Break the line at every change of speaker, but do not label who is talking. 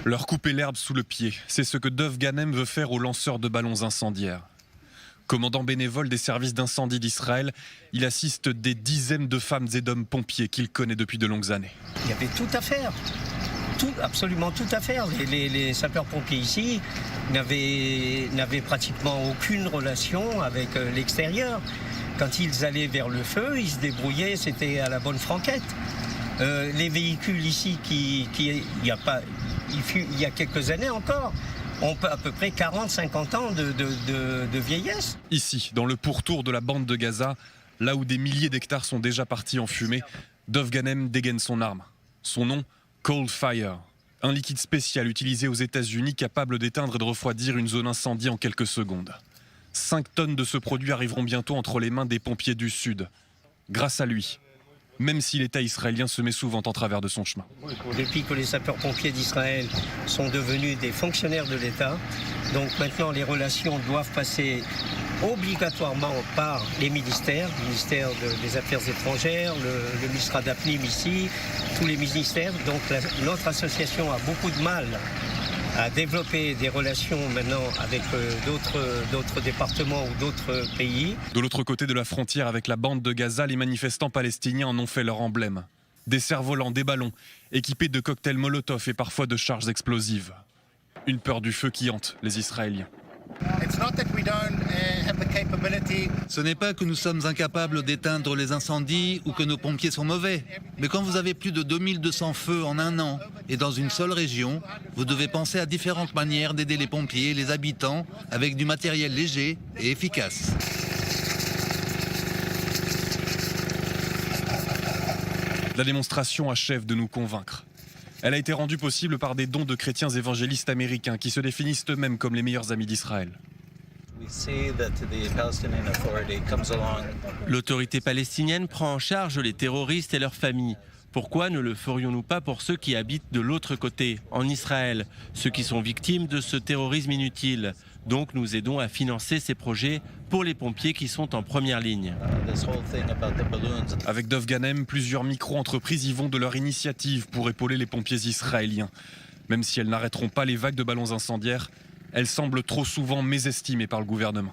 Leur couper l'herbe sous le pied, c'est ce que Dov Ganem veut faire aux lanceurs de ballons incendiaires. Commandant bénévole des services d'incendie d'Israël, il assiste des dizaines de femmes et d'hommes pompiers qu'il connaît depuis de longues années.
Il y avait tout à faire, absolument tout à faire. Les sapeurs-pompiers ici n'avaient pratiquement aucune relation avec l'extérieur. Quand ils allaient vers le feu, ils se débrouillaient, c'était à la bonne franquette. Les véhicules ici, il y a quelques années encore, ont à peu près 40-50 ans de vieillesse.
Ici, dans le pourtour de la bande de Gaza, là où des milliers d'hectares sont déjà partis en fumée, Dov Ganem dégaine son arme. Son nom, Cold Fire, un liquide spécial utilisé aux États-Unis capable d'éteindre et de refroidir une zone incendie en quelques secondes. 5 tonnes de ce produit arriveront bientôt entre les mains des pompiers du Sud. Grâce à lui, même si l'État israélien se met souvent en travers de son chemin.
Depuis que les sapeurs-pompiers d'Israël sont devenus des fonctionnaires de l'État, donc maintenant les relations doivent passer obligatoirement par les ministères, le ministère des Affaires étrangères, le ministère d'Apnim ici, tous les ministères. Donc notre association a beaucoup de mal à développer des relations maintenant avec d'autres départements ou d'autres pays.
De l'autre côté de la frontière avec la bande de Gaza, les manifestants palestiniens en ont fait leur emblème. Des cerfs-volants, des ballons, équipés de cocktails Molotov et parfois de charges explosives. Une peur du feu qui hante les Israéliens.
Ce n'est pas que nous sommes incapables d'éteindre les incendies ou que nos pompiers sont mauvais. Mais quand vous avez plus de 2200 feux en un an et dans une seule région, vous devez penser à différentes manières d'aider les pompiers et les habitants avec du matériel léger et efficace.
La démonstration achève de nous convaincre. Elle a été rendue possible par des dons de chrétiens évangélistes américains qui se définissent eux-mêmes comme les meilleurs amis d'Israël.
L'autorité palestinienne prend en charge les terroristes et leurs familles. Pourquoi ne le ferions-nous pas pour ceux qui habitent de l'autre côté, en Israël, ceux qui sont victimes de ce terrorisme inutile? Donc nous aidons à financer ces projets pour les pompiers qui sont en première ligne.
Avec Dov Ganem, plusieurs micro-entreprises y vont de leur initiative pour épauler les pompiers israéliens. Même si elles n'arrêteront pas les vagues de ballons incendiaires, elles semblent trop souvent mésestimées par le gouvernement.